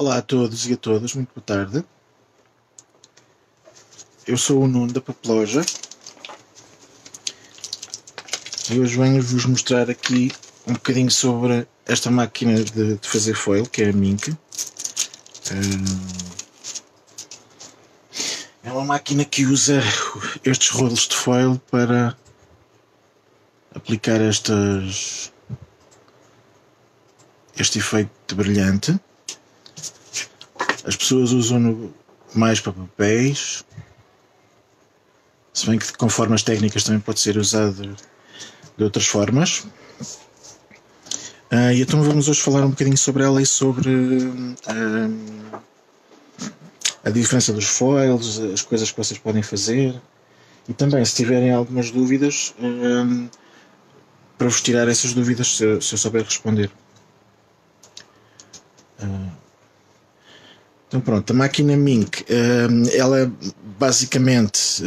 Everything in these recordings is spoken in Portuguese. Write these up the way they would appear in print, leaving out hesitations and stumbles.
Olá a todos e a todas, muito boa tarde. Eu sou o Nuno da Papeloja e hoje venho-vos mostrar aqui um bocadinho sobre esta máquina de fazer foil, que é a Mink. É uma máquina que usa estes rolos de foil para aplicar este efeito brilhante. As pessoas usam mais para papéis, se bem que conforme as técnicas também pode ser usado de outras formas. E então vamos hoje falar um bocadinho sobre ela e sobre a diferença dos foils, as coisas que vocês podem fazer, e também, se tiverem algumas dúvidas, para vos tirar essas dúvidas, se eu souber responder. Então pronto, a máquina Mink, ela basicamente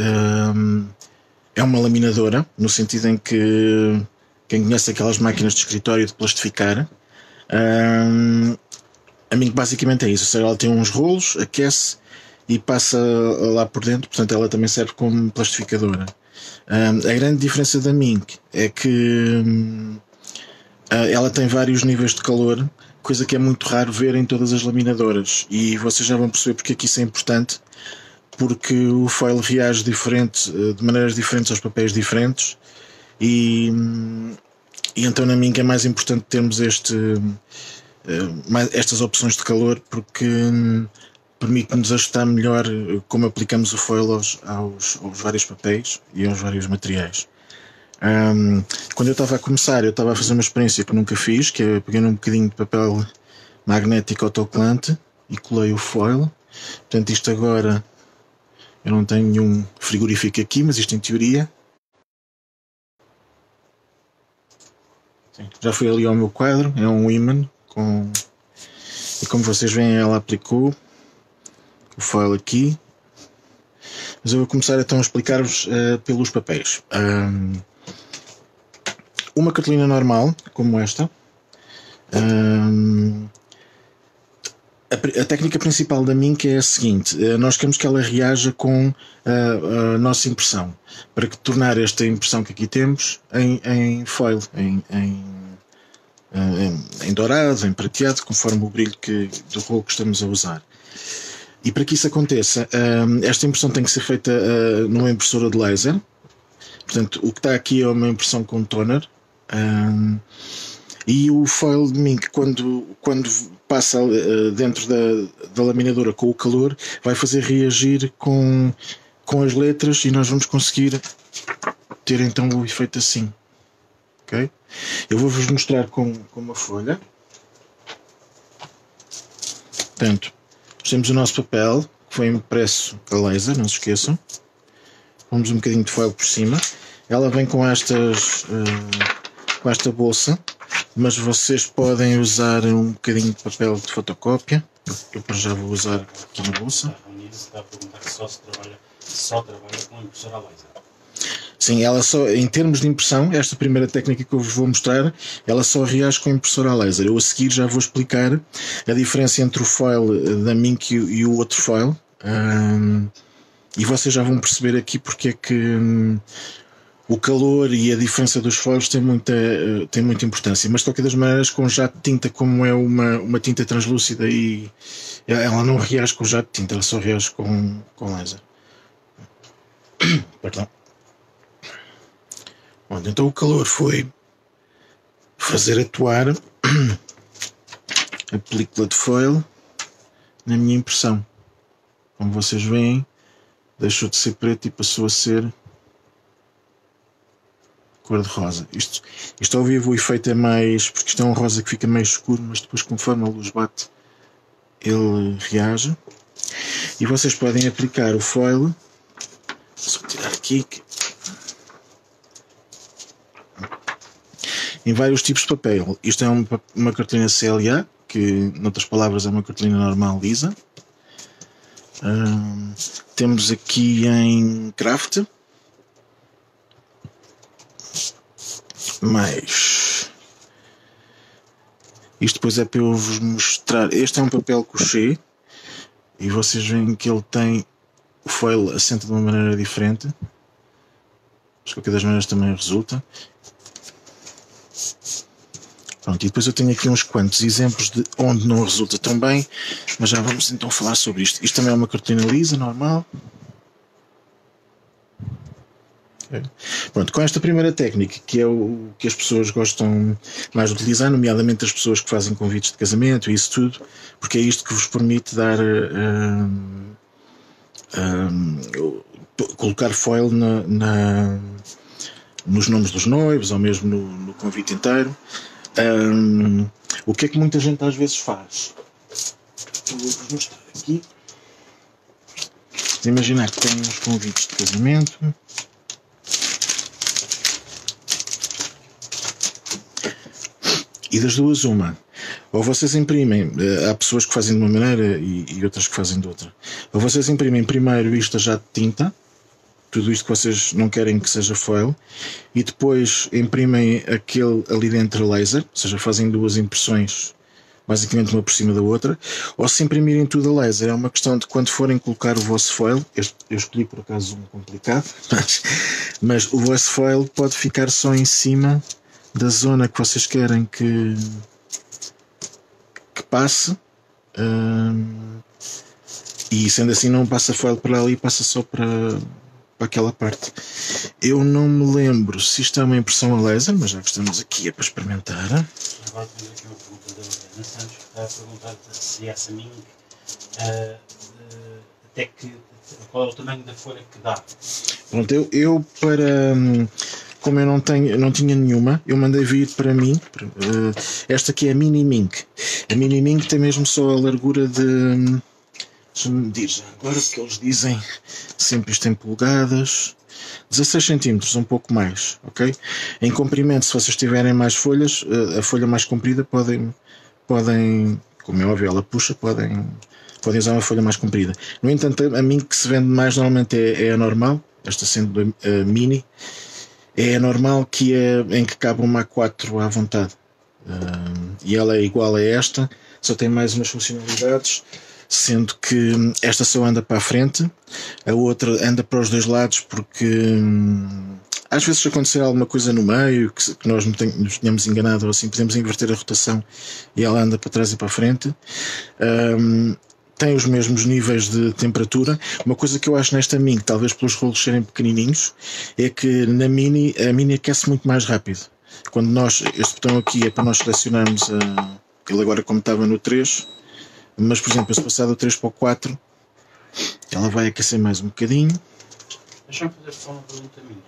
é uma laminadora, no sentido em que quem conhece aquelas máquinas de escritório de plastificar, a Mink basicamente é isso, ou seja, ela tem uns rolos, aquece e passa lá por dentro, portanto ela também serve como plastificadora. A grande diferença da Mink é que ela tem vários níveis de calor, coisa que é muito raro ver em todas as laminadoras, e vocês já vão perceber porque é que isso é importante, porque o foil reage de maneiras diferentes aos papéis diferentes, e então na Mink é mais importante termos estas opções de calor, porque permite-nos ajustar melhor como aplicamos o foil aos vários papéis e aos vários materiais. Quando eu estava a começar, eu estava a fazer uma experiência que nunca fiz, que é peguei um bocadinho de papel magnético autocolante e colei o foil. Portanto, isto agora, eu não tenho nenhum frigorífico aqui, mas isto em teoria. Sim, já fui ali ao meu quadro, é um ímã e como vocês veem, ela aplicou o foil aqui. Mas eu vou começar então a explicar-vos pelos papéis. Uma cartolina normal, como esta, a técnica principal da Mink é a seguinte: nós queremos que ela reaja com a nossa impressão, para que tornar esta impressão que aqui temos em foil, em dourado, em prateado, conforme o brilho do rolo que estamos a usar. E para que isso aconteça, esta impressão tem que ser feita numa impressora de laser. Portanto, o que está aqui é uma impressão com toner. E o foil de Mink, quando passa dentro da laminadora com o calor, vai fazer reagir com as letras, e nós vamos conseguir ter então o efeito assim. Okay? Eu vou-vos mostrar com uma folha. Portanto, temos o nosso papel, que foi impresso a laser, não se esqueçam. Vamos um bocadinho de foil por cima. Ela vem com esta bolsa, mas vocês podem usar um bocadinho de papel de fotocópia. Eu já vou usar aqui na bolsa. Está a perguntar que só trabalha com impressora a laser. Sim, ela só, em termos de impressão, esta primeira técnica que eu vos vou mostrar, ela só reage com impressora a laser. Eu a seguir já vou explicar a diferença entre o foil da Mink e o outro foil. E vocês já vão perceber aqui porque é que o calor e a diferença dos foils tem muita importância. Mas de qualquer das maneiras, com jato de tinta, como é uma tinta translúcida, e ela não reage com jato de tinta, ela só reage com laser. Perdão. Bom, então o calor foi fazer atuar a película de foil na minha impressão. Como vocês veem, deixou de ser preto e passou a ser cor-de-rosa. Isto ao vivo o efeito é mais, porque isto é um rosa que fica meio escuro, mas depois, conforme a luz bate, ele reage. E vocês podem aplicar o foil. Vou tirar aqui, em vários tipos de papel. Isto é uma cartolina CLA, que, noutras palavras, é uma cartolina normal lisa. Temos aqui em craft, mais Isto depois é para eu vos mostrar. Este é um papel couché e vocês veem que ele tem o foil assenta de uma maneira diferente, mas de qualquer das maneiras também resulta. Pronto, e depois eu tenho aqui uns quantos exemplos de onde não resulta tão bem, mas já vamos então falar sobre isto. Isto também é uma cartolina lisa, normal. Pronto, com esta primeira técnica, que é o que as pessoas gostam mais de utilizar, nomeadamente as pessoas que fazem convites de casamento e isso tudo, porque é isto que vos permite dar colocar foil nos nomes dos noivos ou mesmo no convite inteiro. O que é que muita gente às vezes faz? Eu vou-vos mostrar aqui. Imaginar que têm uns convites de casamento. E das duas uma, ou vocês imprimem, há pessoas que fazem de uma maneira e outras que fazem de outra, ou vocês imprimem primeiro isto já de tinta, tudo isto que vocês não querem que seja foil, e depois imprimem aquele ali dentro a laser, ou seja, fazem duas impressões basicamente uma por cima da outra, ou se imprimirem tudo a laser. É uma questão de quando forem colocar o vosso foil, eu escolhi por acaso um complicado, mas o vosso foil pode ficar só em cima da zona que vocês querem que passe, e sendo assim não passa foil para ali, passa só para aquela parte. Eu não me lembro se isto é uma impressão a laser, mas já que estamos aqui é para experimentar. Agora temos aqui uma pergunta da Helena Santos, que está a perguntar se essa Ming, até que, qual é o tamanho da folha que dá. Pronto, eu para... Como eu não tinha nenhuma, eu mandei vir para mim. Esta aqui é a Mini Mink. A Mini Mink tem mesmo só a largura de... Deixa-me medir já agora, porque eles dizem sempre isto em polegadas. 16 cm, um pouco mais, ok? Em comprimento, se vocês tiverem mais folhas, a folha mais comprida podem, como é óbvio, ela puxa, podem usar uma folha mais comprida. No entanto, a Mink que se vende mais normalmente é a normal, esta sendo a Mini. É normal que em que cabe uma A4 à vontade, e ela é igual a esta, só tem mais umas funcionalidades, sendo que esta só anda para a frente, a outra anda para os dois lados, porque às vezes se acontecer alguma coisa no meio que nós nos tenhamos enganado ou assim, podemos inverter a rotação e ela anda para trás e para a frente. Tem os mesmos níveis de temperatura. Uma coisa que eu acho nesta Mini, talvez pelos rolos serem pequenininhos, é que a Mini aquece muito mais rápido. Quando este botão aqui é para nós selecionarmos ele agora como estava no 3, mas por exemplo, se passar do 3 para o 4, ela vai aquecer mais um bocadinho. Deixa-me fazer só uma pergunta minha.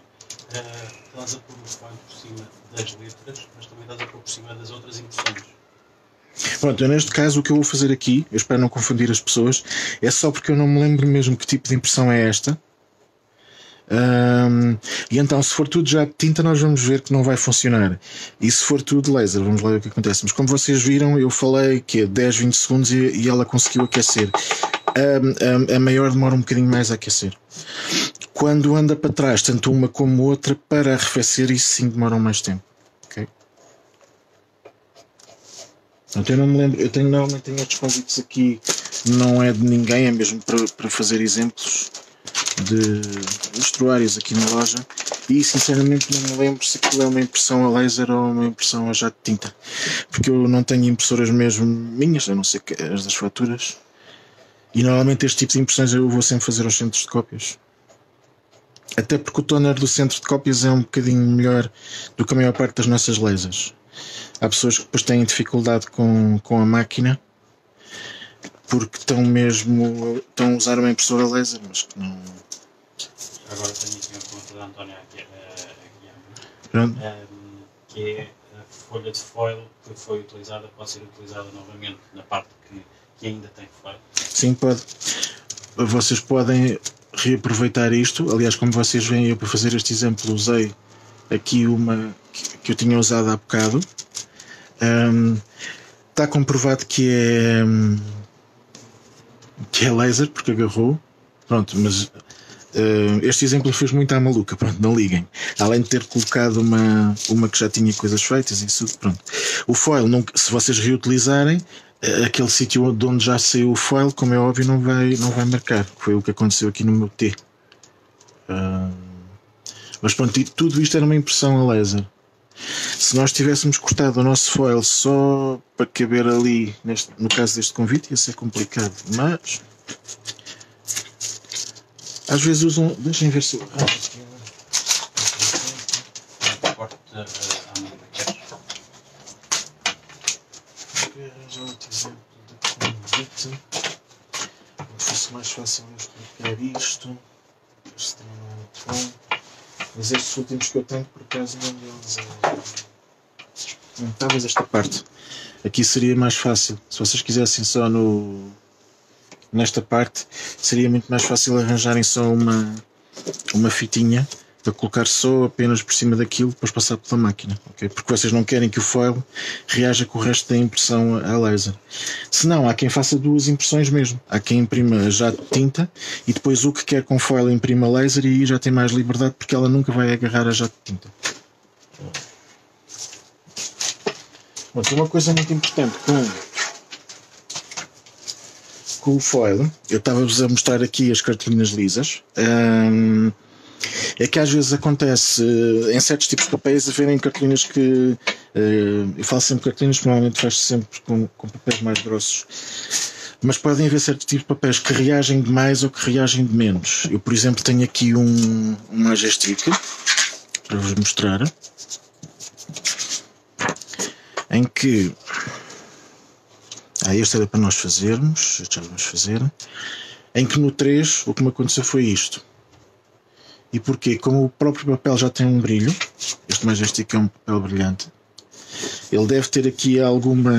Estás a pôr o foil por cima das letras, mas também estás a pôr por cima das outras impressões. Pronto, eu neste caso o que eu vou fazer aqui, eu espero não confundir as pessoas, é só porque eu não me lembro mesmo que tipo de impressão é esta. E então, se for tudo já de tinta, nós vamos ver que não vai funcionar. E se for tudo laser, vamos lá ver o que acontece. Mas como vocês viram, eu falei que é 10, 20 segundos e ela conseguiu aquecer. A maior demora um bocadinho mais a aquecer. Quando anda para trás, tanto uma como outra, para arrefecer, isso sim demoram mais tempo. Okay? Então, eu não me lembro, normalmente tenho estes convites aqui, não é de ninguém, é mesmo para fazer exemplos de vestuários aqui na loja, e sinceramente não me lembro se aquilo é uma impressão a laser ou uma impressão a jato de tinta, porque eu não tenho impressoras mesmo minhas, a não ser que as das faturas, e normalmente este tipo de impressões eu vou sempre fazer aos centros de cópias, até porque o toner do centro de cópias é um bocadinho melhor do que a maior parte das nossas lasers. Há pessoas que depois têm dificuldade com a máquina porque estão a usar uma impressora laser, mas que não... Agora tenho aqui uma pergunta da Antónia Aguiar, que é a folha de foil que foi utilizada, pode ser utilizada novamente na parte que ainda tem foil? Sim, pode. Vocês podem reaproveitar isto. Aliás, como vocês veem, eu para fazer este exemplo usei aqui uma que eu tinha usado há bocado. Está comprovado que é laser, porque agarrou. Pronto, mas Este exemplo fez muito à maluca, pronto, não liguem. Além de ter colocado uma que já tinha coisas feitas e isso, pronto. O foil, se vocês reutilizarem, aquele sítio de onde já saiu o foil, como é óbvio, não vai marcar. Foi o que aconteceu aqui no meu T. Mas pronto, tudo isto era uma impressão a laser. Se nós tivéssemos cortado o nosso foil só para caber ali, no caso deste convite, ia ser complicado. Mas às vezes usam. Deixem ver se eu arranjo aqui. Corte à mão. Vou arranjar outro exemplo de convite. Como fosse mais fácil eu explicar isto. Este também não é muito bom. Mas estes últimos que eu tenho, por acaso, não deles é. Talvez esta parte. Aqui seria mais fácil. Se vocês quisessem só nesta parte, seria muito mais fácil arranjarem só uma fitinha para colocar só apenas por cima daquilo, depois passar pela máquina, okay? Porque vocês não querem que o foil reaja com o resto da impressão a laser. Se não, há quem faça duas impressões mesmo. Há quem imprima jato de tinta e depois o que quer com foil imprima laser, e aí já tem mais liberdade porque ela nunca vai agarrar a jato de tinta. Bom, tem uma coisa muito importante com o foil. Eu estava-vos a mostrar aqui as cartolinas lisas. É que às vezes acontece em certos tipos de papéis haverem cartolinas que eu falo sempre cartolinas, normalmente faz sempre com papéis mais grossos, mas podem haver certos tipos de papéis que reagem de mais ou que reagem de menos. Eu, por exemplo, tenho aqui um Majestic para vos mostrar, em que este era para nós fazermos, já vamos fazer, em que no 3 o que me aconteceu foi isto. E porquê? Como o próprio papel já tem um brilho, este Majestic é um papel brilhante, ele deve ter aqui alguma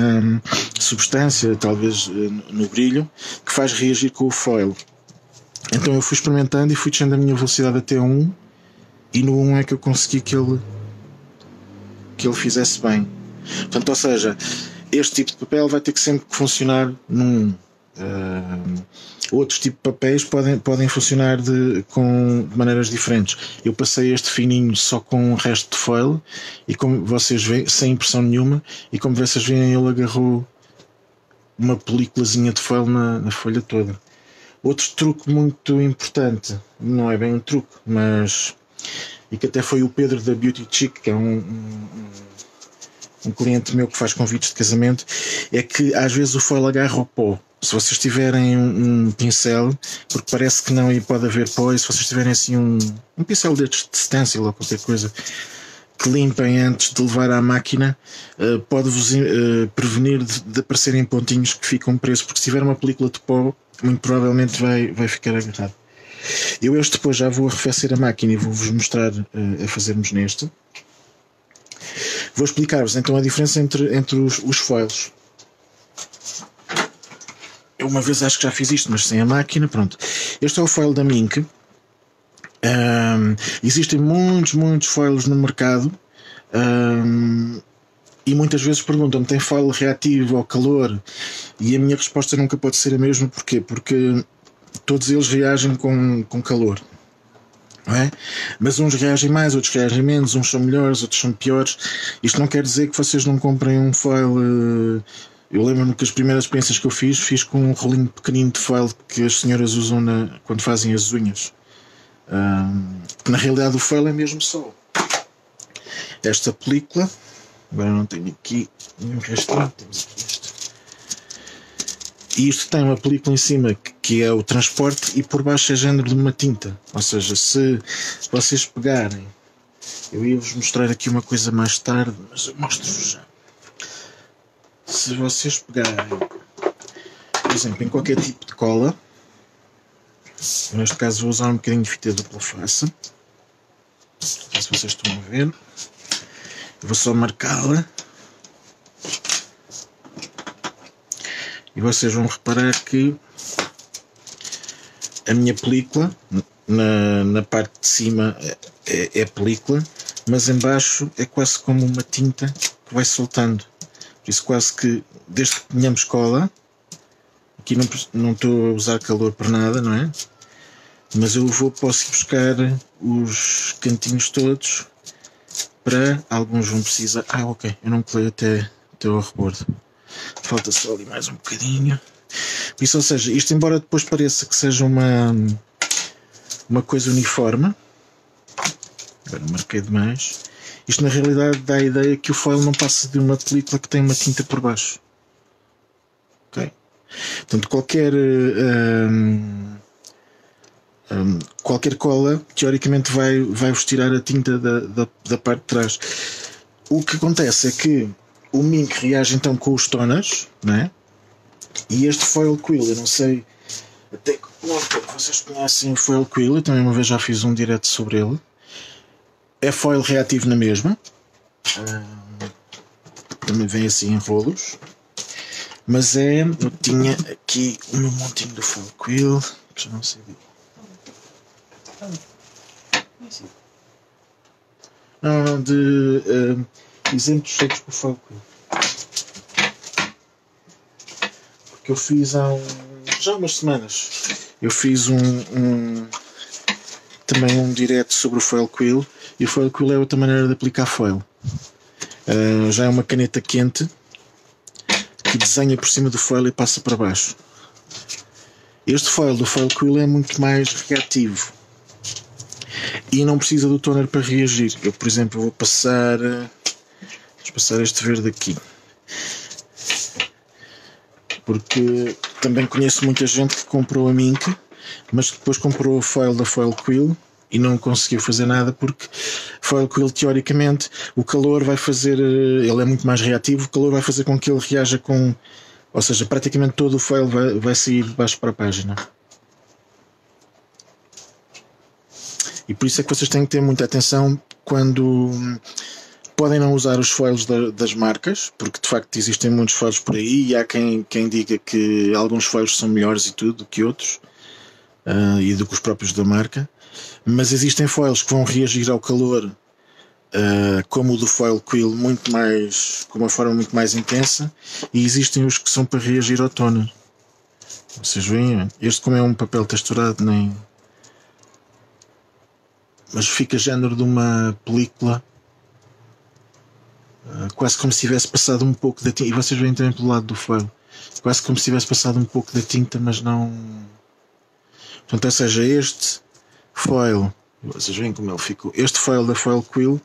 substância, talvez no brilho, que faz reagir com o foil. Então eu fui experimentando e fui descendo a minha velocidade até 1, e no 1 é que eu consegui que ele fizesse bem. Portanto, ou seja, este tipo de papel vai ter que sempre funcionar num 1. Outros tipos de papéis podem funcionar de maneiras diferentes. Eu passei este fininho só com o resto de foil, e como vocês veem, sem impressão nenhuma, e como vocês veem, ele agarrou uma películazinha de foil na folha toda. Outro truque muito importante, não é bem um truque, mas e que até foi o Pedro da Beauty Chic, que é um cliente meu que faz convites de casamento, é que às vezes o foil agarra ao pó. Se vocês tiverem um pincel, porque parece que não e pode haver pó, e se vocês tiverem assim um pincel de stencil ou qualquer coisa, que limpem antes de levar à máquina, pode-vos prevenir de aparecerem pontinhos que ficam presos, porque se tiver uma película de pó, muito provavelmente vai ficar agarrado. Eu depois já vou arrefecer a máquina e vou-vos mostrar a fazermos neste. Vou explicar-vos então a diferença entre os foils. Eu uma vez acho que já fiz isto, mas sem a máquina. Pronto. Este é o foil da Mink. Existem muitos foils no mercado, e muitas vezes perguntam-me: tem foil reativo ao calor? E a minha resposta nunca pode ser a mesma. Porquê? Porque todos eles reagem com calor, não é? Mas uns reagem mais, outros reagem menos, uns são melhores, outros são piores. Isto não quer dizer que vocês não comprem um foil. Eu lembro-me que as primeiras experiências que eu fiz com um rolinho pequenino de foil que as senhoras usam quando fazem as unhas. Porque na realidade o foil é mesmo só esta película. Agora não tenho aqui nenhum restinho, temos aqui isto. E isto tem uma película em cima que é o transporte, e por baixo é género de uma tinta. Ou seja, se vocês pegarem, eu ia-vos mostrar aqui uma coisa mais tarde, mas eu mostro-vos já. Se vocês pegarem, por exemplo, em qualquer tipo de cola, eu neste caso vou usar um bocadinho de fita dupla face, não sei se vocês estão a ver, eu vou só marcá-la, e vocês vão reparar que a minha película, na parte de cima é película, mas em baixo é quase como uma tinta que vai soltando. Por isso, quase que, desde que tenhamos cola, aqui não estou a usar calor para nada, não é? mas eu posso ir buscar os cantinhos todos. Para alguns vão precisar. Ok, eu não colei até ao rebordo. Falta só ali mais um bocadinho. Isso, ou seja, isto embora depois pareça que seja uma coisa uniforme. Agora marquei demais. Isto na realidade dá a ideia que o foil não passa de uma película que tem uma tinta por baixo. Ok? Portanto, qualquer cola teoricamente vai-vos tirar a tinta da parte de trás. O que acontece é que o Mink reage então com os toners, né? E este foil quill, eu não sei até que ponto vocês conhecem o foil quill, eu também uma vez já fiz um direto sobre ele. É foil reativo na mesma, também vem assim em rolos, mas eu tinha aqui o meu montinho do foil quill, que já não sei de... Não, de exemplos feitos por foil quill. Porque eu fiz já umas semanas, eu fiz também um direto sobre o foil quill, e o foil quill é outra maneira de aplicar foil. Já é uma caneta quente que desenha por cima do foil e passa para baixo. Este foil do foil quill é muito mais reativo e não precisa do toner para reagir. Eu, por exemplo, vou passar este verde aqui, porque também conheço muita gente que comprou a Mink, mas que depois comprou o foil da foil quill e não conseguiu fazer nada, porque foil quill teoricamente o calor vai fazer, ele é muito mais reativo, o calor vai fazer com que ele reaja com, ou seja, praticamente todo o foil vai sair de baixo para a página. E por isso é que vocês têm que ter muita atenção quando podem não usar os foils das marcas, porque de facto existem muitos foils por aí e há quem diga que alguns foils são melhores e tudo do que outros, e do que os próprios da marca. Mas existem foils que vão reagir ao calor, como o do foil quill, com uma forma muito mais intensa, e existem os que são para reagir ao toner. Vocês veem, este como é um papel texturado, mas fica género de uma película, quase como se tivesse passado um pouco da tinta, e vocês veem também pelo lado do foil, quase como se tivesse passado um pouco da tinta, mas não. Portanto, ou seja, este foil, vocês veem como ele ficou. Este foil da foil quill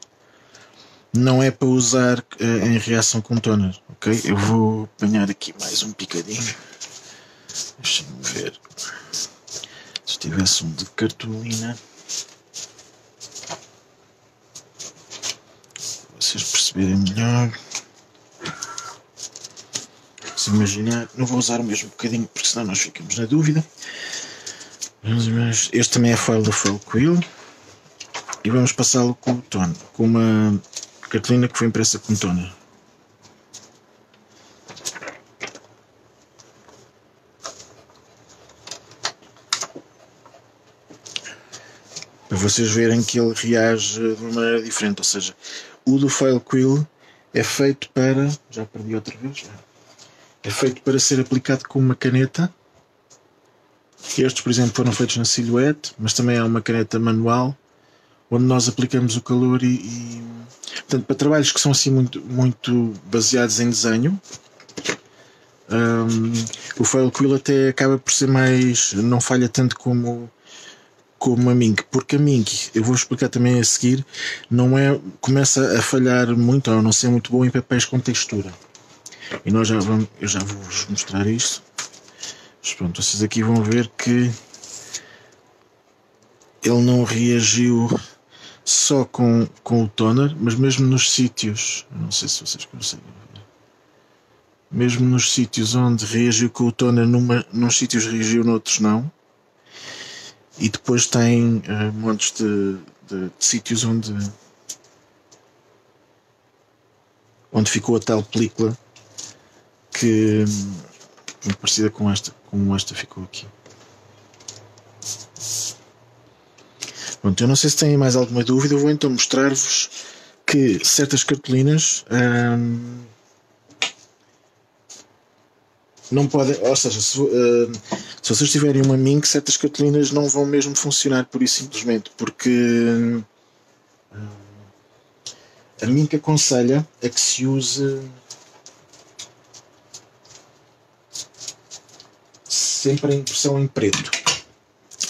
não é para usar em reação com toner, ok? Eu vou apanhar aqui mais um picadinho. Deixem-me ver. Se tivesse um de cartolina, vocês perceberem melhor. Se imaginar, não vou usar o mesmo bocadinho porque senão nós ficamos na dúvida. Este também é foil da foil quill e vamos passá-lo com o toner, com uma cartolina que foi impressa com toner. Para vocês verem que ele reage de uma maneira diferente, ou seja, o do foil quill é feito para, já perdi outra vez, é feito para ser aplicado com uma caneta. Estes, por exemplo, foram feitos na Silhouette, mas também há uma caneta manual onde nós aplicamos o calor e portanto, para trabalhos que são assim muito baseados em desenho, o foil quill até acaba por ser mais, não falha tanto como a Mink, porque a Mink, eu vou explicar também a seguir, começa a falhar muito ou não ser muito bom em papéis com textura. E eu já vou-vos mostrar isto. Mas pronto, vocês aqui vão ver que ele não reagiu só com o toner, mas mesmo nos sítios, não sei se vocês conseguem ver, mesmo nos sítios onde reagiu com o toner, nos sítios reagiu, noutros não. E depois tem montes de sítios onde ficou a tal película que muito parecida com esta, como esta ficou aqui. Pronto, eu não sei se têm mais alguma dúvida, eu vou então mostrar-vos que certas cartolinas não podem, ou seja, se vocês tiverem uma Mink, certas cartolinas não vão mesmo funcionar por isso simplesmente, porque a Mink aconselha a que se use sempre a impressão em preto.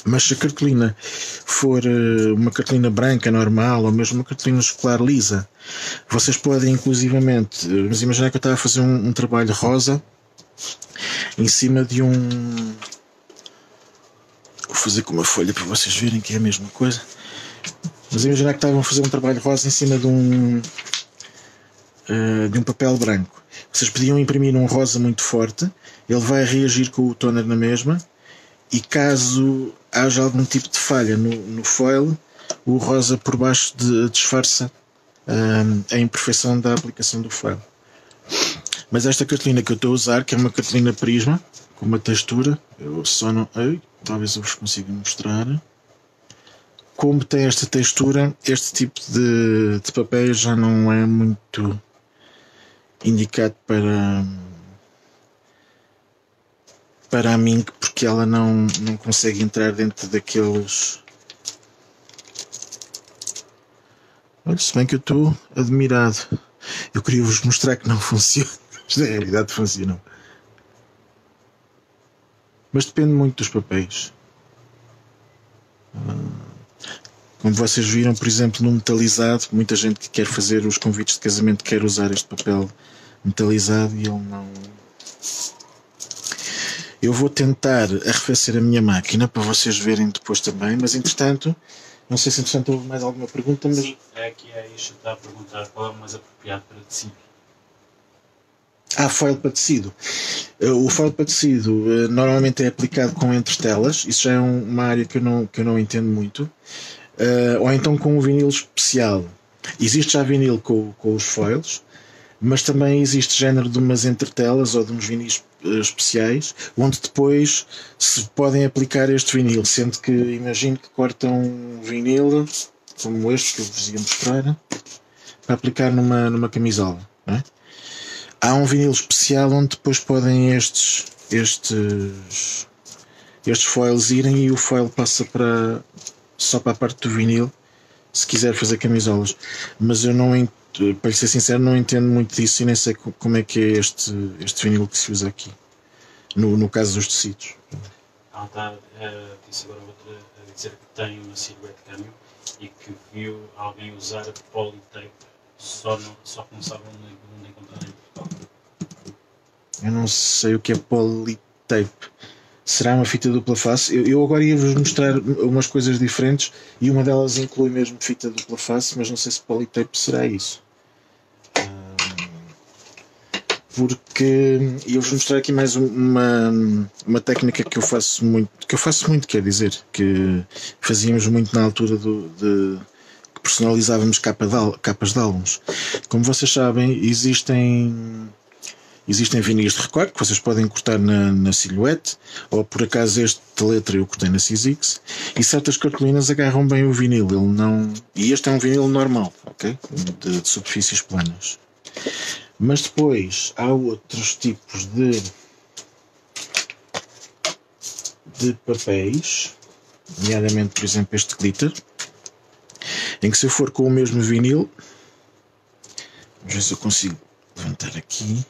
Mas se a cartolina for uma cartolina branca normal ou mesmo uma cartolina escolar lisa, vocês podem inclusivamente, mas imaginar que eu estava a fazer um trabalho rosa em cima de um, vou fazer com uma folha para vocês verem que é a mesma coisa, mas imaginar que estavam a fazer um trabalho rosa em cima de um papel branco. Vocês podiam imprimir um rosa muito forte, ele vai reagir com o toner na mesma, e caso haja algum tipo de falha no foil, o rosa por baixo disfarça a imperfeição da aplicação do foil. Mas esta cartolina que eu estou a usar, que é uma cartolina prisma, com uma textura, eu só não... talvez eu vos consiga mostrar. Como tem esta textura, este tipo de papel já não é muito indicado para a Mink, porque ela não consegue entrar dentro daqueles... Olha, se bem que eu estou admirado. Eu queria vos mostrar que não funciona. Isto na realidade funciona. Mas depende muito dos papéis. Como vocês viram, por exemplo, no metalizado, muita gente que quer fazer os convites de casamento quer usar este papel metalizado e ele não... Eu vou tentar arrefecer a minha máquina para vocês verem depois também, mas entretanto, não sei se entretanto houve mais alguma pergunta, mas... Sim, aqui é isto, está a perguntar qual é o mais apropriado para tecido. Foil para tecido. O foil para tecido normalmente é aplicado com entretelas, isso já é uma área que eu não entendo muito. Ou então com um vinil especial. Existe já vinil com os foils, mas também existe género de umas entretelas ou de uns vinis especiais, onde depois se podem aplicar este vinil, sendo que imagino que cortam um vinil como este que eu vos ia mostrar para aplicar numa camisola, não é? Há um vinil especial onde depois podem estes foils irem e o foil passa só para a parte do vinil se quiser fazer camisolas, mas eu não, para ser sincero, não entendo muito disso e nem sei como é que é este vinil que se usa aqui no caso dos tecidos. Ela está, disse agora outra a dizer que tem uma silhuete câmbio e que viu alguém usar polytape, só que não sabe onde encontrar em Portugal. Eu não sei o que é polytape. Será uma fita dupla face? Eu agora ia-vos mostrar umas coisas diferentes e uma delas inclui mesmo fita dupla face, mas não sei se polytape será isso. Porque ia-vos mostrar aqui mais uma técnica que eu faço muito, quer dizer, que fazíamos muito na altura que personalizávamos capas de álbuns. Como vocês sabem, existem vinis de recorte que vocês podem cortar na silhuete, ou por acaso este de letra eu cortei na Sizzix, e certas cartolinas agarram bem o vinil, ele não... E este é um vinil normal, ok? De superfícies planas. Mas depois há outros tipos de papéis, nomeadamente, por exemplo, este glitter, em que se eu for com o mesmo vinil, vamos ver se eu consigo levantar aqui.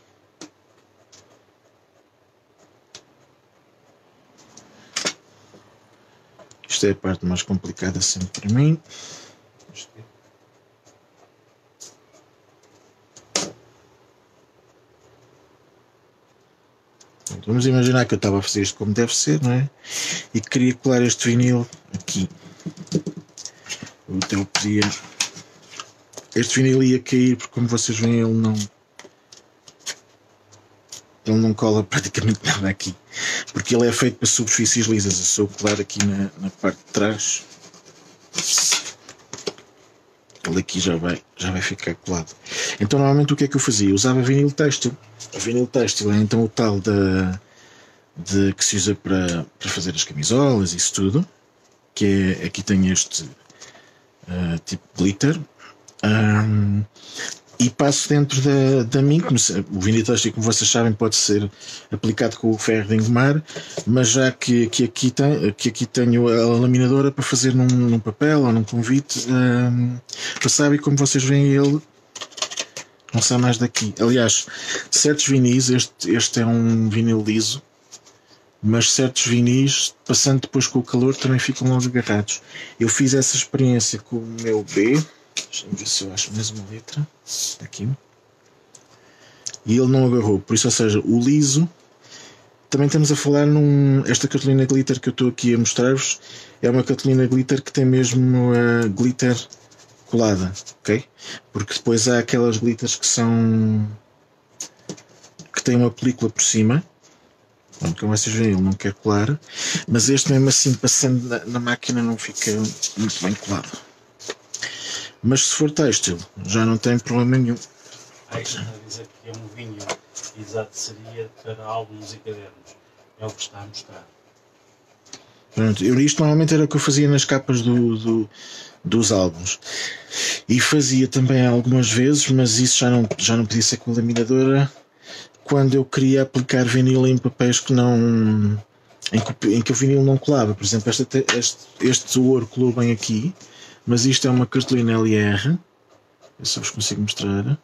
Isto é a parte mais complicada sempre para mim. Vamos imaginar que eu estava a fazer isto como deve ser, não é? E queria colar este vinil aqui. Então eu podia... Este vinil ia cair porque, como vocês veem, ele não cola praticamente nada aqui, porque ele é feito para superfícies lisas. Se eu colar aqui na parte de trás, ele aqui já vai ficar colado. Então normalmente o que é que eu fazia? Eu usava vinil têxtil. O vinil têxtil é então o tal que se usa para fazer as camisolas, isso tudo, que é, aqui tem este tipo de glitter. e passo dentro da mim. O vinil têxtil, como vocês sabem, pode ser aplicado com o ferro de engomar, mas já que aqui tenho a laminadora para fazer num papel ou num convite, passar, e como vocês veem, ele não sai mais daqui. Aliás, certos vinis, este é um vinil liso, mas certos vinis, passando depois com o calor, também ficam logo agarrados. Eu fiz essa experiência com o meu B. Deixa-me ver se eu acho mais uma letra. Aqui. E ele não agarrou. Por isso, ou seja, o liso. Também estamos a falar esta cartolina glitter que eu estou aqui a mostrar-vos. É uma cartolina glitter que tem mesmo a glitter colada. Ok? Porque depois há aquelas glitters que têm uma película por cima. Como vocês veem, ele não quer colar. Mas este, mesmo assim, passando na máquina, não fica muito bem colado. Mas se for têxtil, já não tem problema nenhum. Está a dizer que é um vinho exato, seria para álbuns e cadernos. É o que está a mostrar. Pronto, isto normalmente era o que eu fazia nas capas dos álbuns. E fazia também algumas vezes, mas isso já não podia ser com a laminadora, quando eu queria aplicar vinil em papéis que não. Em que o vinil não colava. Por exemplo, este ouro colou bem aqui. Mas isto é uma cartolina LR, eu só vos consigo mostrar,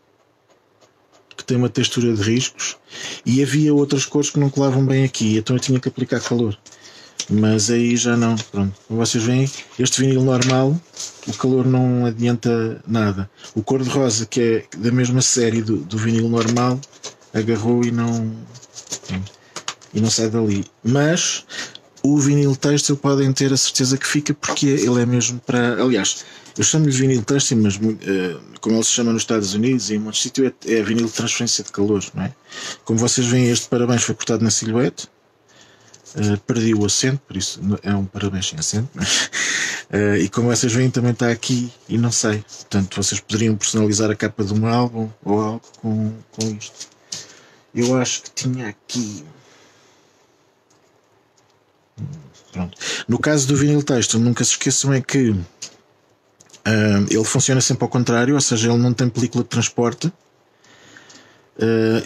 que tem uma textura de riscos, e havia outras cores que não colavam bem aqui, então eu tinha que aplicar calor. Mas aí já não. Pronto. Como vocês veem, este vinil normal, o calor não adianta nada. O cor-de-rosa, que é da mesma série do vinil normal, agarrou e não sai dali. Mas o vinil têxtil podem ter a certeza que fica, porque ele é mesmo para. Aliás, eu chamo-lhe vinil têxtil, mas como ele se chama nos Estados Unidos e em muitos sítios, é vinil de transferência de calor, não é? Como vocês veem, este parabéns foi cortado na silhuete. Perdi o acento, por isso é um parabéns sem acento. E como vocês veem, também está aqui e não sei. Portanto, vocês poderiam personalizar a capa de um álbum ou algo com isto. Eu acho que tinha aqui. Pronto. No caso do vinil têxtil, nunca se esqueçam é que ele funciona sempre ao contrário, ou seja, ele não tem película de transporte.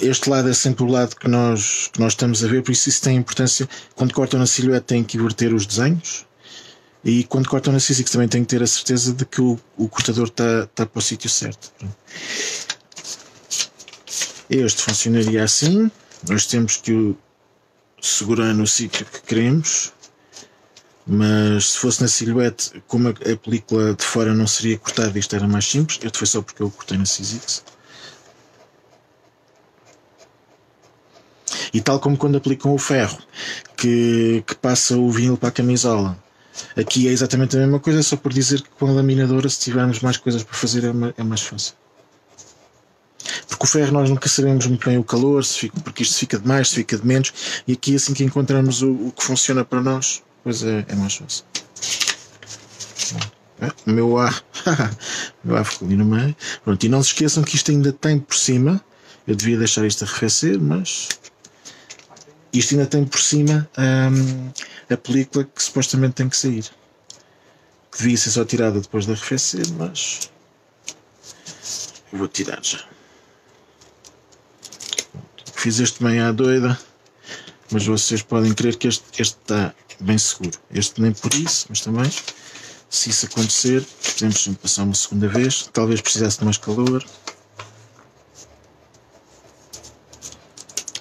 Este lado é sempre o lado que nós estamos a ver, por isso tem importância. Quando cortam na silhuete têm que inverter os desenhos, e quando cortam na C6 também têm que ter a certeza de que o cortador está para o sítio certo. Este funcionaria assim. Nós temos que o segurar no sítio que queremos, mas se fosse na silhuete, como a película de fora não seria cortada, isto era mais simples. Este foi só porque eu cortei na C6. E tal como quando aplicam o ferro, que passa o vinil para a camisola. Aqui é exatamente a mesma coisa, só por dizer que com a laminadora, se tivermos mais coisas para fazer, é mais fácil. Porque o ferro nós nunca sabemos muito bem o calor, porque isto fica de mais, se fica de menos, e aqui assim que encontramos o que funciona para nós, pois é mais fácil. O meu A ficou ali no meio. Pronto, e não se esqueçam que isto ainda tem por cima, eu devia deixar isto arrefecer, mas isto ainda tem por cima a película que supostamente tem que sair, que devia ser só tirada depois de arrefecer, mas eu vou tirar já. Fiz este meio à doida, mas vocês podem crer que este está bem seguro. Este nem por isso, mas também, se isso acontecer, podemos sempre passar uma segunda vez. Talvez precisasse de mais calor.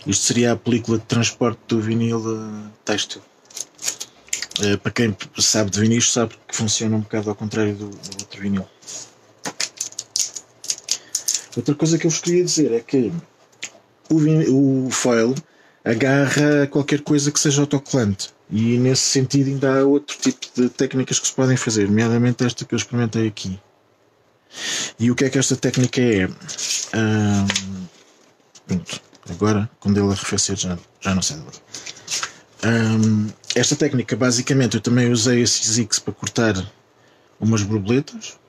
Isto seria a película de transporte do vinil têxtil. Para quem sabe de vinil, sabe que funciona um bocado ao contrário do outro vinil. Outra coisa que eu vos queria dizer é que o foil agarra qualquer coisa que seja autocolante, e nesse sentido ainda há outro tipo de técnicas que se podem fazer, nomeadamente esta que eu experimentei aqui. E o que é que esta técnica é? Pronto, agora quando ele arrefecer já não sei de onde. Esta técnica, basicamente, eu também usei a C6 para cortar umas borboletas.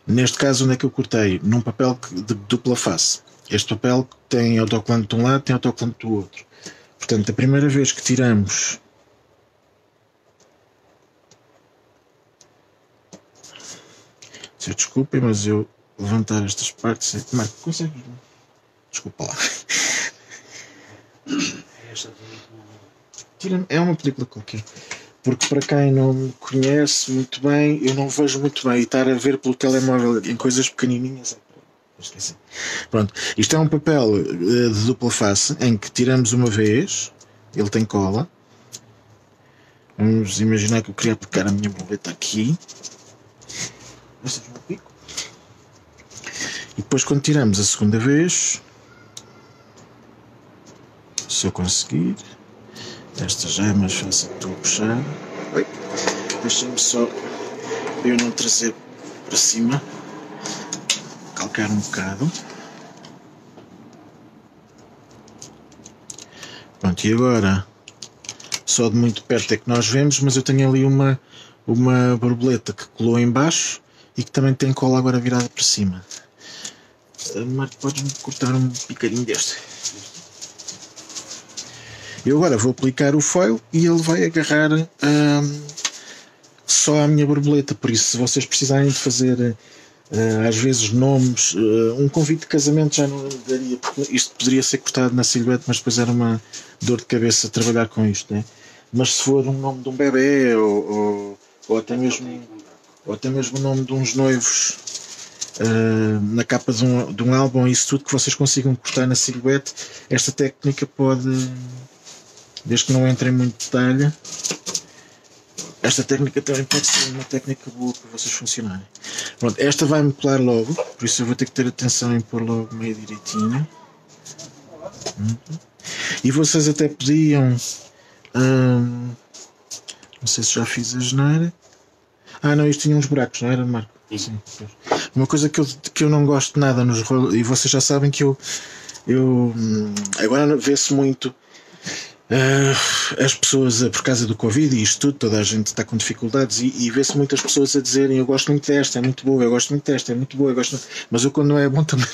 Neste caso, onde é que eu cortei? Num papel de dupla face. Este papel tem autocolante de um lado, tem autocolante do outro. Portanto, a primeira vez que tiramos desculpem, mas eu levantar estas partes. Marco, consegues? Desculpa lá. É uma película qualquer. Porque para quem não me conhece muito bem, eu não vejo muito bem. E estar a ver pelo telemóvel em coisas pequenininhas. Esqueci. Pronto. Isto é um papel de dupla face em que tiramos uma vez. Ele tem cola. Vamos imaginar que eu queria aplicar a minha boleta aqui. Este é o meu pico. E depois quando tiramos a segunda vez, se eu conseguir, esta já é mais fácil que estou a puxar. Deixem-me só eu não trazer para cima, calcar um bocado. Pronto, e agora só de muito perto é que nós vemos, mas eu tenho ali uma borboleta que colou em baixo e que também tem cola agora virada para cima. Marco, podes-me cortar um picadinho deste? Eu agora vou aplicar o foil e ele vai agarrar só a minha borboleta. Por isso, se vocês precisarem de fazer às vezes nomes, um convite de casamento já não daria, porque isto poderia ser cortado na silhuete, mas depois era uma dor de cabeça trabalhar com isto, né? Mas se for um nome de um bebê ou até mesmo o nome de uns noivos na capa de um álbum, isso tudo que vocês consigam cortar na silhuete, esta técnica pode, desde que não entre em muito detalhe, esta técnica também pode ser uma técnica boa para vocês funcionarem. Pronto, esta vai-me colar logo, por isso eu vou ter que ter atenção em pôr logo meio direitinho. E vocês até podiam, não sei se já fiz a geneira. Não, isto tinha uns buracos, não era, Marco? Sim. Uma coisa que eu não gosto nada nos rolos, e vocês já sabem que eu agora vê-se muito as pessoas, por causa do Covid e isto tudo, toda a gente está com dificuldades e vê-se muitas pessoas a dizerem: eu gosto muito desta, é muito boa, eu gosto muito desta, é muito boa, eu gosto muito... Mas eu, quando não é bom, também.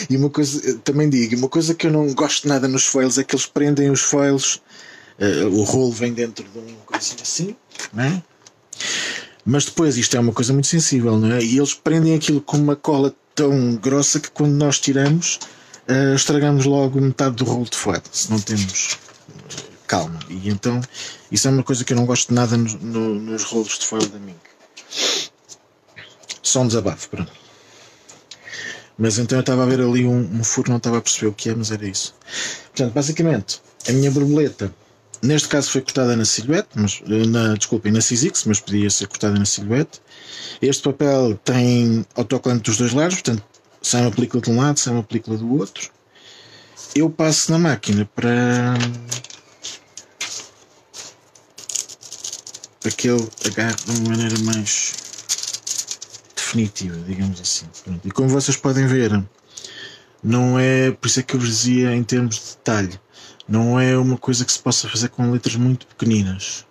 E uma coisa, também digo, uma coisa que eu não gosto nada nos foils é que eles prendem os foils, o rolo vem dentro de uma coisinha assim, não é? Mas depois isto é uma coisa muito sensível, não é? E eles prendem aquilo com uma cola tão grossa que quando nós tiramos, estragamos logo metade do rolo de foil, se não temos calma. E então isso é uma coisa que eu não gosto de nada nos rolos de foil da Mink. Só um desabafo, pronto. Mas então eu estava a ver ali um furo, não estava a perceber o que é, mas era isso. Portanto, basicamente, a minha borboleta, neste caso foi cortada na silhuete, desculpem, na Sizzix, mas podia ser cortada na silhuete. Este papel tem autocolante dos dois lados, portanto, sai uma película de um lado, sai uma película do outro. Eu passo na máquina para que ele agarre de uma maneira mais definitiva, digamos assim. Pronto. E como vocês podem ver, não é, por isso é que eu vos dizia em termos de detalhe, não é uma coisa que se possa fazer com letras muito pequeninas.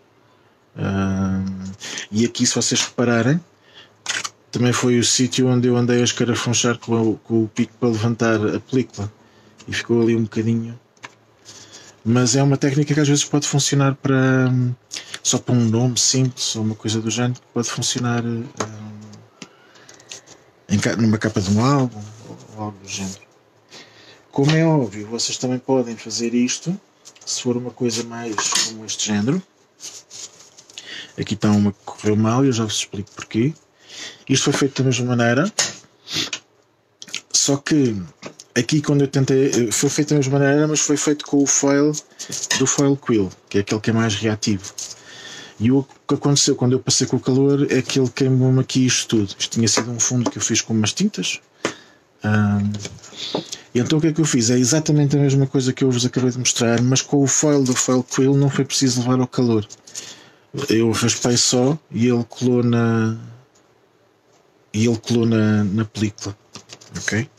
E aqui, se vocês repararem, também foi o sítio onde eu andei a escarafunchar com o pico para levantar a película e ficou ali um bocadinho. Mas é uma técnica que às vezes pode funcionar só para um nome simples ou uma coisa do género, que pode funcionar numa capa de um álbum ou algo do género. Como é óbvio, vocês também podem fazer isto se for uma coisa mais como este género. Aqui está uma que correu mal e eu já vos explico porquê. Isto foi feito da mesma maneira, só que aqui, quando eu tentei, foi feito da mesma maneira, mas foi feito com o foil do foil quill, que é aquele que é mais reativo. E o que aconteceu quando eu passei com o calor é que ele queimou-me aqui isto tudo. Isto tinha sido um fundo que eu fiz com umas tintas. E então o que é que eu fiz? É exatamente a mesma coisa que eu vos acabei de mostrar, mas com o foil do foil quill não foi preciso levar ao calor. Eu raspei só e ele colou na película. Ok?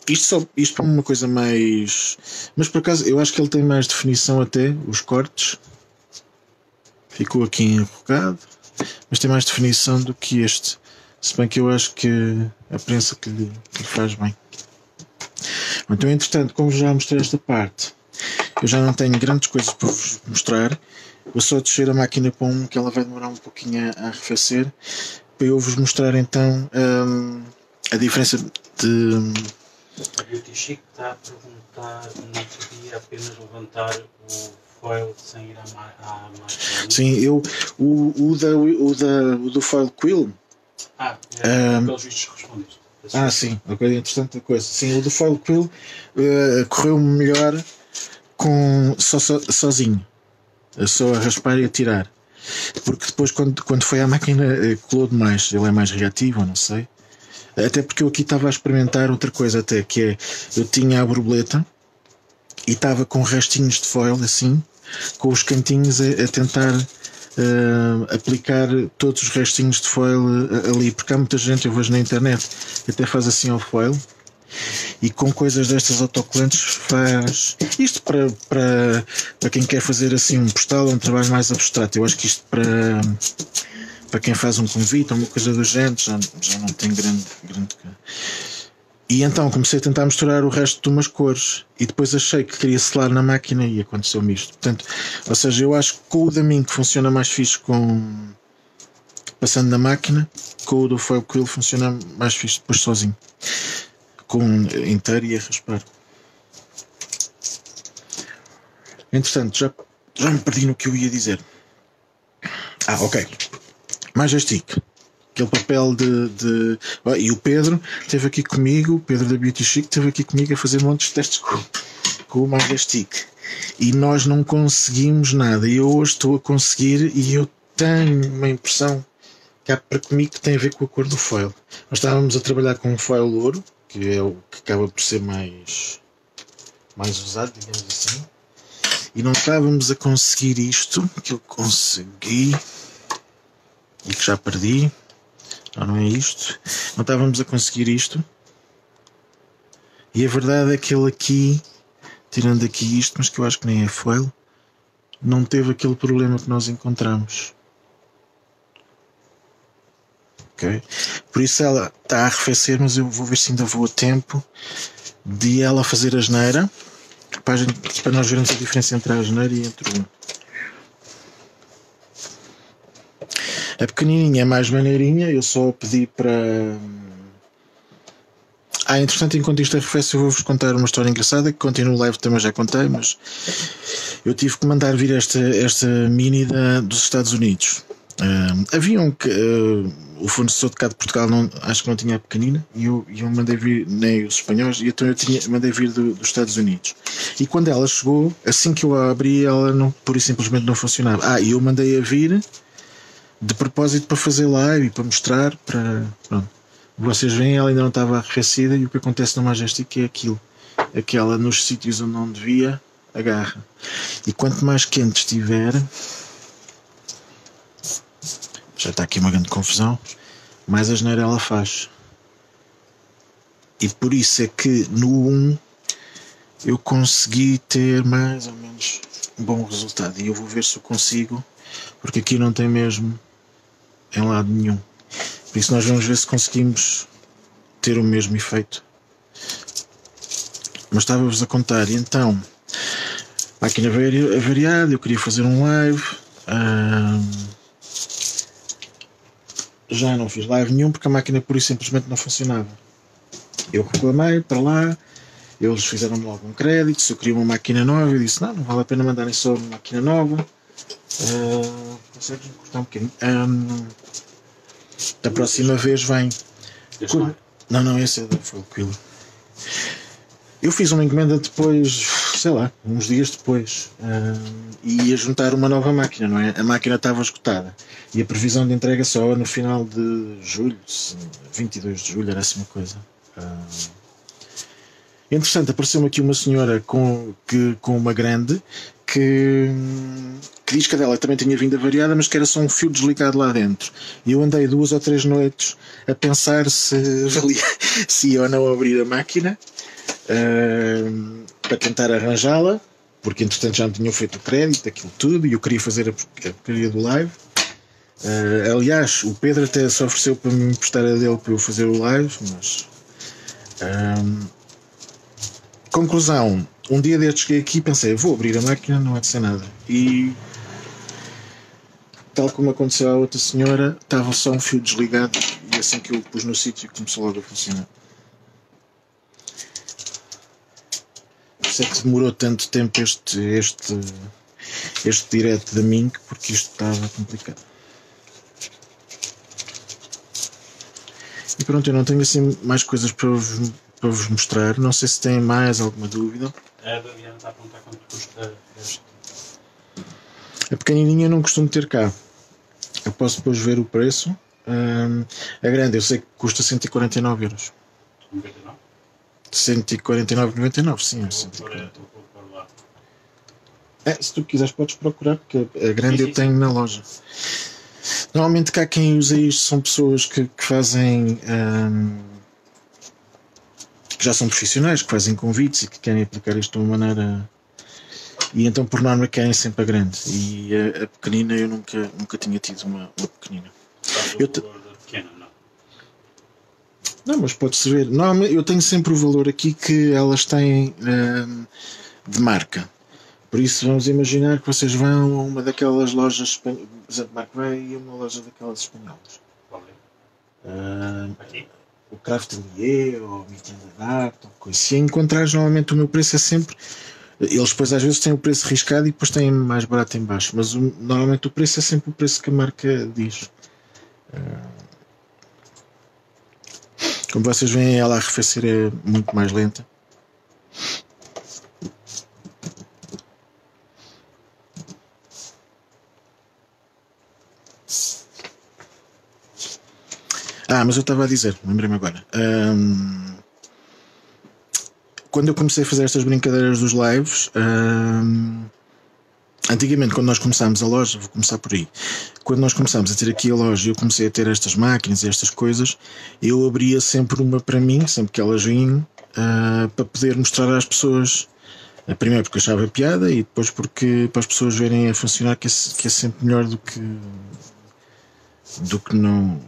Isto é uma coisa mais... Mas por acaso eu acho que ele tem mais definição até, os cortes. Ficou aqui enrugado, mas tem mais definição do que este. Se bem que eu acho que a prensa que lhe faz bem. Então, entretanto, como já mostrei esta parte, eu já não tenho grandes coisas para vos mostrar. Vou só descer a máquina para que ela vai demorar um pouquinho a arrefecer, para eu vos mostrar então a diferença de... A Beauty Chic está a perguntar, não podia apenas levantar o foil sem ir à máquina. Sim, o do foil quill. Pelos vistos respondeste. Sim, ok, interessante a coisa. Sim, o do foil quill correu melhor sozinho, só a raspar e a tirar, porque depois quando foi à máquina colou demais. Ele é mais reativo, não sei, até porque eu aqui estava a experimentar outra coisa, até que é, eu tinha a borboleta e estava com restinhos de foil assim, com os cantinhos a tentar aplicar todos os restinhos de foil ali, porque há muita gente, eu vejo na internet, que até faz assim ao foil. E com coisas destas autocolantes faz isto para quem quer fazer assim um postal ou um trabalho mais abstrato. Eu acho que isto para quem faz um convite ou uma coisa do género já não tem grande. E então comecei a tentar misturar o resto de umas cores e depois achei que queria selar na máquina e aconteceu-me isto. Portanto, ou seja, eu acho que com o da Mink funciona mais fixe passando na máquina, com o do Foil Quill funciona mais fixe depois sozinho, com inteiro e a raspar. Entretanto, já me perdi no que eu ia dizer. Ok. Majestic. Aquele papel e o Pedro esteve aqui comigo, o Pedro da Beauty Chic esteve aqui comigo a fazer montes de testes com o Majestic. E nós não conseguimos nada. E eu hoje estou a conseguir e eu tenho uma impressão que há para comigo que tem a ver com a cor do foil. Nós estávamos a trabalhar com um foil ouro, que é o que acaba por ser mais usado, digamos assim, e não estávamos a conseguir isto que eu consegui e que já perdi. Não é isto, não estávamos a conseguir isto, e a verdade é que ele aqui, tirando aqui isto, mas que eu acho que nem é foil, não teve aquele problema que nós encontramos. Okay? Por isso ela está a arrefecer, mas eu vou ver se ainda vou a tempo de ela fazer a asneira, para nós vermos a diferença entre a asneira e entre o... A pequenininha é mais maneirinha, eu só pedi para... entretanto, enquanto isto arrefece, eu vou-vos contar uma história engraçada, que continuo live, também já contei, mas eu tive que mandar vir esta mini dos Estados Unidos. O fornecedor de cá de Portugal acho que não tinha a pequenina, e eu mandei vir, nem os espanhóis, e então mandei vir dos Estados Unidos. E quando ela chegou, assim que eu a abri, ela pura e simplesmente não funcionava. E eu mandei a vir de propósito para fazer live e para mostrar, pronto. Vocês veem, ela ainda não estava arrefecida, e o que acontece no Majestic é aquela nos sítios onde não devia, agarra. E quanto mais quente estiver, já está aqui uma grande confusão, mais asneira ela faz. E por isso é que no 1 eu consegui ter mais ou menos um bom resultado, e eu vou ver se eu consigo, porque aqui não tem mesmo em lado nenhum. Por isso nós vamos ver se conseguimos ter o mesmo efeito. Mas estava-vos a contar, e então, máquina variada, eu queria fazer um live. Já não fiz live nenhum porque a máquina pura e simplesmente não funcionava. Eu reclamei para lá, eles fizeram-me logo um crédito. Se eu queria uma máquina nova, eu disse: não vale a pena mandarem só uma máquina nova. Consegues-me cortar um bocadinho? Da próxima vez vem. Não, esse é da Foil Quill. Eu fiz uma encomenda depois, sei lá, uns dias depois, e ia juntar uma nova máquina, não é? A máquina estava esgotada e a previsão de entrega só no final de julho, 22 de julho, era assim uma coisa. Interessante, apareceu-me aqui uma senhora com uma grande que diz que a dela também tinha vindo variada, mas que era só um fio desligado lá dentro. E eu andei 2 ou 3 noites a pensar se ia ou não abrir a máquina para tentar arranjá-la, porque entretanto já me tinham feito o crédito, aquilo tudo, e eu queria fazer a porcaria do live. Aliás, o Pedro até se ofereceu para me emprestar a dele para eu fazer o live, mas conclusão, um dia destes cheguei aqui e pensei: vou abrir a máquina, não há de ser nada. E tal como aconteceu à outra senhora, estava só um fio desligado, e assim que eu pus no sítio começou logo a funcionar. Sei que demorou tanto tempo este direto da Mink, porque isto estava complicado. E pronto, eu não tenho assim mais coisas para vos mostrar. Não sei se têm mais alguma dúvida. A Viviana está a perguntar quanto custa este. A pequenininha eu não costumo ter cá. Eu posso depois ver o preço. A grande eu sei que custa 149 euros. 99? 149,99, sim. Estou por lá. Se tu quiseres podes procurar, porque a grande Sim, eu tenho na loja. Normalmente cá quem usa isto são pessoas que fazem que já são profissionais, que fazem convites e que querem aplicar isto de uma maneira, e então por norma querem sempre a grande, e a pequenina eu nunca tinha tido uma pequenina. O valor da pequena, não? Não, mas pode-se ver. Normalmente eu tenho sempre o valor aqui que elas têm de marca. Por isso vamos imaginar que vocês vão a uma daquelas lojas espanholas, por exemplo, Marco vai a uma loja daquelas espanholas. Qual é? Aqui? O Craftelier ou o Mitenda Art, ou coisa. Se encontrares, normalmente o meu preço é sempre. Eles depois às vezes têm o preço riscado e depois têm mais barato em baixo, mas normalmente o preço é sempre o preço que a marca diz. Como vocês veem, ela a arrefecer é muito mais lenta. Mas eu estava a dizer, lembrei-me agora. Quando eu comecei a fazer estas brincadeiras dos lives, antigamente, quando nós começámos a loja, vou começar por aí. Quando nós começámos a ter aqui a loja, eu comecei a ter estas máquinas e estas coisas, eu abria sempre uma para mim, sempre que elas vinham, para poder mostrar às pessoas. Primeiro porque achava piada e depois porque para as pessoas verem a funcionar, que é sempre melhor do que não.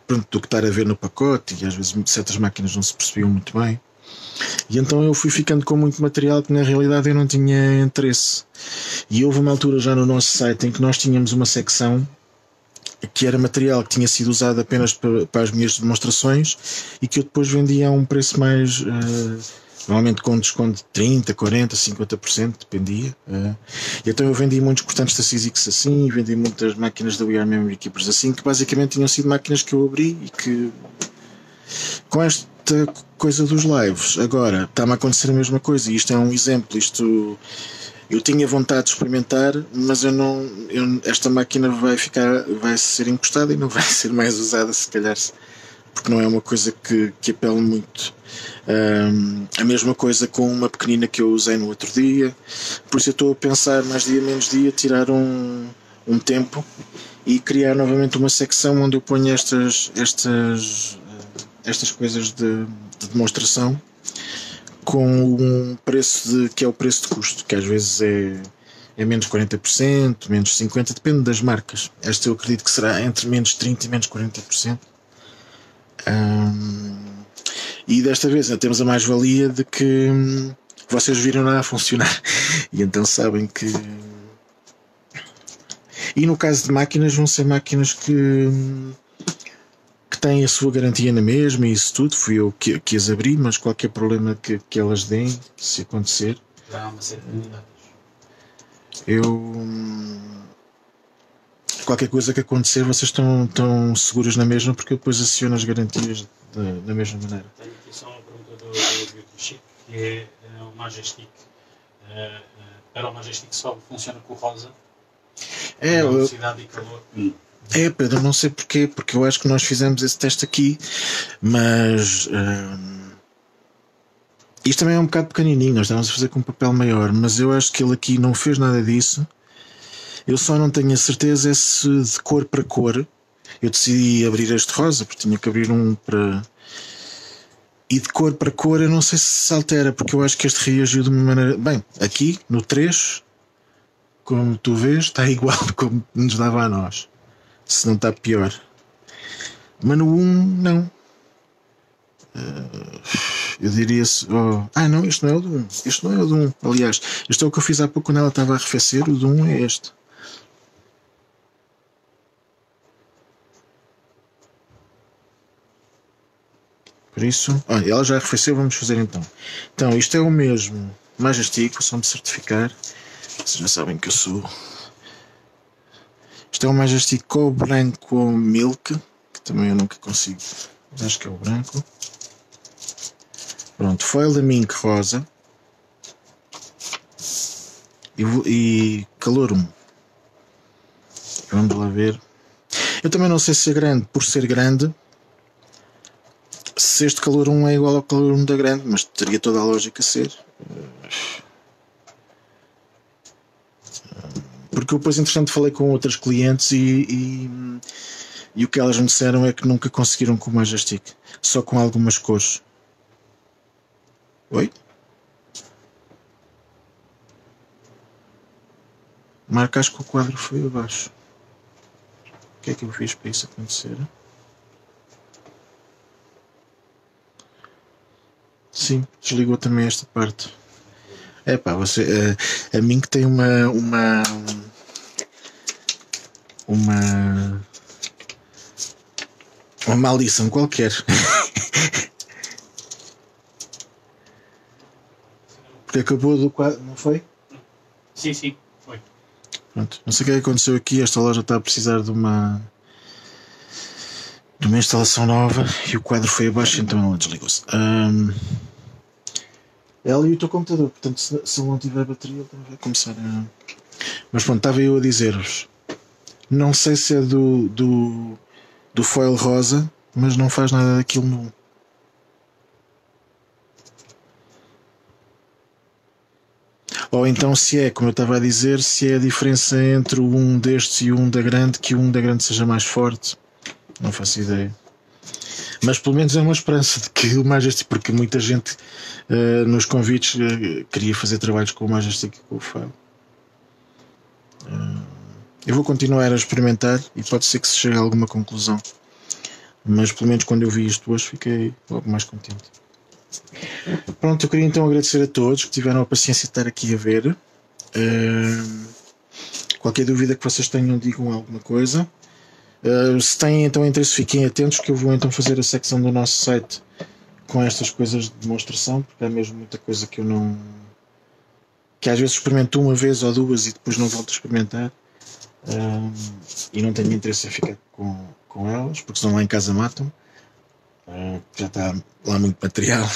Pronto, do que estar a ver no pacote, e às vezes certas máquinas não se percebiam muito bem. E então eu fui ficando com muito material que na realidade eu não tinha interesse. E houve uma altura já no nosso site em que nós tínhamos uma secção que era material que tinha sido usado apenas para as minhas demonstrações e que eu depois vendia a um preço mais, normalmente com desconto de 30%, 40%, 50%, dependia. E então eu vendi muitos cortantes da Sysix assim, e vendi muitas máquinas da We Are Memory Keepers assim, que basicamente tinham sido máquinas que eu abri e que, com esta coisa dos lives, agora está-me a acontecer a mesma coisa, e isto é um exemplo. Eu tinha vontade de experimentar, mas esta máquina vai ser encostada e não vai ser mais usada, se calhar, porque não é uma coisa que apela muito. A mesma coisa com uma pequenina que eu usei no outro dia. Por isso eu estou a pensar, mais dia menos dia, tirar um tempo e criar novamente uma secção onde eu ponho estas coisas de demonstração com um preço que é o preço de custo, que às vezes é menos 40%, menos 50%, depende das marcas. Esta eu acredito que será entre menos 30% e menos 40%. E desta vez temos a mais-valia de que vocês viram-na a funcionar e então sabem que. E no caso de máquinas, vão ser máquinas que têm a sua garantia na mesma e isso tudo. Fui eu que as abri, mas qualquer problema que elas deem, se acontecer, já há uma série de unidades. Qualquer coisa que acontecer, vocês estão seguros na mesma, porque eu depois aciono as garantias da mesma maneira. Tenho aqui só uma pergunta do Beauty Chic, que é o Majestic. Para o Majestic só funciona com o rosa? Velocidade e calor. Pedro, não sei porquê, porque eu acho que nós fizemos esse teste aqui, mas isto também é um bocado pequenininho, nós estávamos a fazer com um papel maior, mas eu acho que ele aqui não fez nada disso. Eu só não tenho a certeza se de cor para cor. Eu decidi abrir este rosa, porque tinha que abrir um para... E de cor para cor eu não sei se altera, porque eu acho que este reagiu de uma maneira... Bem, aqui no 3, como tu vês, está igual como nos dava a nós. Se não está pior. Mas no 1, não. Eu diria... não, isto não é o do 1. Isto não é o do 1. Aliás, isto é o que eu fiz há pouco quando ela estava a arrefecer. O do 1 é este. Por isso, olha, ela já arrefeceu, vamos fazer então. Então, isto é o mesmo Majestic, vou só me certificar. Vocês já sabem que eu sou. Isto é o Majestic com o branco milk, que também eu nunca consigo, mas acho que é o branco. Pronto, foil da Mink rosa. E Calorum. Vamos lá ver. Eu também não sei se é grande por ser grande. Se este Calorum é igual ao Calorum da grande, mas teria toda a lógica ser. Porque eu depois, entretanto, falei com outras clientes e o que elas me disseram é que nunca conseguiram com o Majestic. Só com algumas cores. Oi? Marca, acho que o quadro foi abaixo. O que é que eu fiz para isso acontecer? Sim, desligou também esta parte. É pá, você, a mim que tem uma maldição qualquer. Porque acabou do quadro, não foi? Sim, sim, foi. Pronto. Não sei o que é que aconteceu aqui. Esta loja está a precisar de uma instalação nova e o quadro foi abaixo, então ela desligou-se. Ela e o teu computador, portanto, se ele não tiver bateria, ele também vai começar a. Mas pronto, estava eu a dizer-vos. Não sei se é do foil rosa, mas não faz nada daquilo no. Ou então se é, como eu estava a dizer, se é a diferença entre um destes e um da grande, que um da grande seja mais forte. Não faço ideia. Mas pelo menos é uma esperança de que o Majestic, porque muita gente nos convites queria fazer trabalhos com o Majestic e com o foil. Eu vou continuar a experimentar e pode ser que se chegue a alguma conclusão. Mas pelo menos quando eu vi isto hoje fiquei logo mais contente. Pronto, eu queria então agradecer a todos que tiveram a paciência de estar aqui a ver. Qualquer dúvida que vocês tenham, digam alguma coisa. Se têm então interesse, fiquem atentos que eu vou então fazer a secção do nosso site com estas coisas de demonstração, porque há mesmo muita coisa que eu não. Que às vezes experimento uma vez ou duas e depois não volto a experimentar. E não tenho interesse em ficar com elas, porque senão lá em casa matam. Já está lá muito material.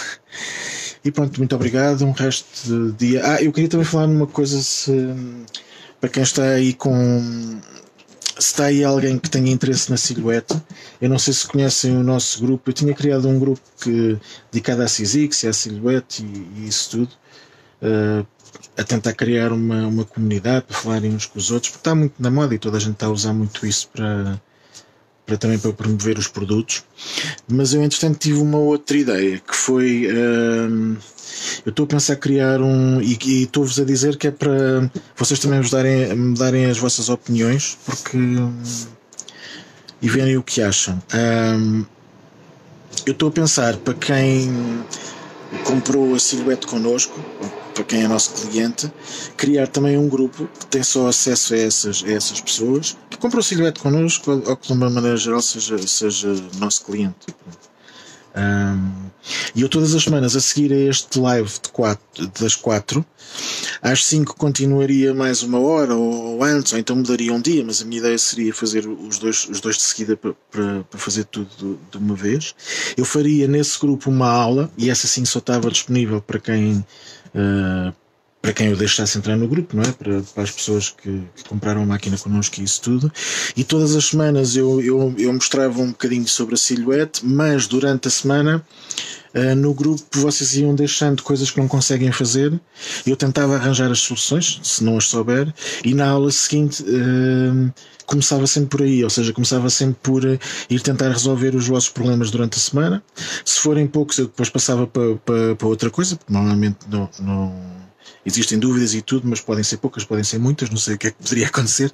E pronto, muito obrigado. Um resto de dia. Eu queria também falar numa coisa para quem está aí com. Se está aí alguém que tenha interesse na silhueta, eu não sei se conhecem o nosso grupo. Eu tinha criado um grupo dedicado à SysX e à silhueta e isso tudo, a tentar criar uma comunidade para falarem uns com os outros, porque está muito na moda e toda a gente está a usar muito isso para também para promover os produtos. Mas eu entretanto tive uma outra ideia, que foi eu estou a pensar criar e estou-vos a dizer que é para vocês também me darem as vossas opiniões, porque e verem o que acham. Eu estou a pensar, para quem comprou a silhueta connosco, para quem é nosso cliente, criar também um grupo que tem só acesso a essas pessoas que comprou a silhueta connosco ou que de uma maneira geral seja nosso cliente. E eu todas as semanas a seguir a este live das 4 às 5 continuaria mais uma hora ou antes, ou então mudaria um dia, mas a minha ideia seria fazer os dois de seguida para fazer tudo de uma vez. Eu faria nesse grupo uma aula e essa sim só estava disponível para quem eu deixasse entrar no grupo, não é? Para as pessoas que compraram a máquina connosco e isso tudo. E todas as semanas eu mostrava um bocadinho sobre a silhuete, mas durante a semana no grupo vocês iam deixando coisas que não conseguem fazer. Eu tentava arranjar as soluções, se não as souber, e na aula seguinte começava sempre por aí, ou seja, começava sempre por ir tentar resolver os vossos problemas durante a semana. Se forem poucos, eu depois passava para outra coisa, porque normalmente não existem dúvidas e tudo, mas podem ser poucas, podem ser muitas, não sei o que é que poderia acontecer.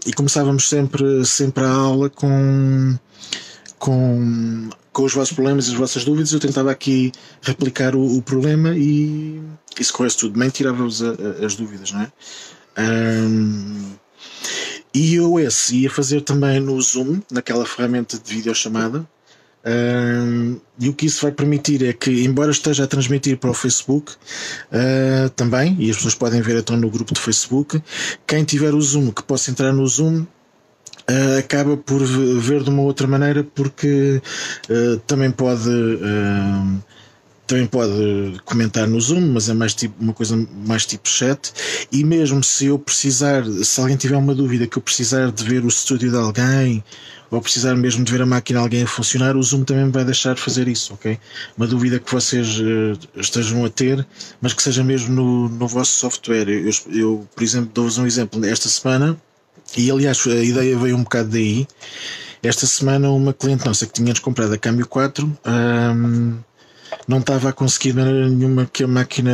E começávamos sempre a aula com os vossos problemas e as vossas dúvidas. Eu tentava aqui replicar o problema e se corresse tudo bem, tirava-vos as dúvidas, não é? E eu ia fazer também no Zoom, naquela ferramenta de videochamada, E o que isso vai permitir é que, embora esteja a transmitir para o Facebook também, e as pessoas podem ver então no grupo do Facebook, quem tiver o Zoom, que possa entrar no Zoom, acaba por ver de uma outra maneira, porque também pode comentar no Zoom, mas é mais tipo, uma coisa mais tipo chat. E mesmo se eu precisar, se alguém tiver uma dúvida, que eu precisar de ver o estúdio de alguém, ou precisar mesmo de ver a máquina de alguém a funcionar, o Zoom também me vai deixar fazer isso, ok? Uma dúvida que vocês estejam a ter, mas que seja mesmo no vosso software. Eu, por exemplo, dou-vos um exemplo. Esta semana, e aliás a ideia veio um bocado daí, esta semana uma cliente nossa que tínhamos comprado a Câmbio 4 não estava a conseguir de maneira nenhuma que a máquina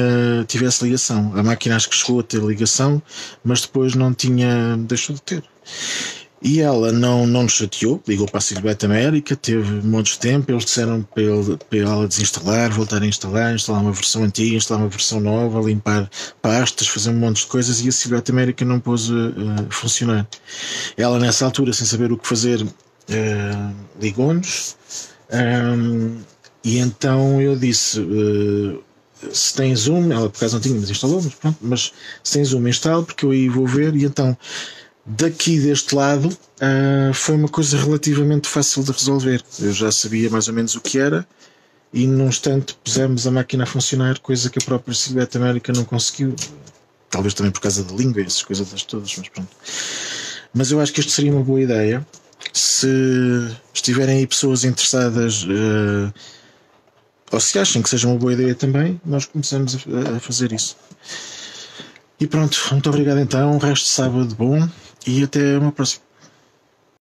tivesse ligação. A máquina acho que chegou a ter ligação, mas depois não tinha, deixou de ter. E ela não nos chateou, ligou para a Silvete América, teve montes de tempo, eles disseram para ela desinstalar, voltar a instalar uma versão antiga, instalar uma versão nova, limpar pastas, fazer um monte de coisas, e a Silvete América não pôs a funcionar. Ela nessa altura, sem saber o que fazer, ligou-nos, e então eu disse, se tem Zoom, ela por acaso não tinha, mas instalou, mas pronto, mas se tem Zoom instalo, porque eu aí vou ver. E então daqui deste lado foi uma coisa relativamente fácil de resolver. Eu já sabia mais ou menos o que era, e num instante pusemos a máquina a funcionar, coisa que a própria Silvete América não conseguiu, talvez também por causa da língua e essas coisas todas, mas pronto. Mas eu acho que isto seria uma boa ideia. Se estiverem aí pessoas interessadas, ou se acham que seja uma boa ideia também, nós começamos a fazer isso. E pronto, muito obrigado então, um resto de sábado bom, e até uma próxima.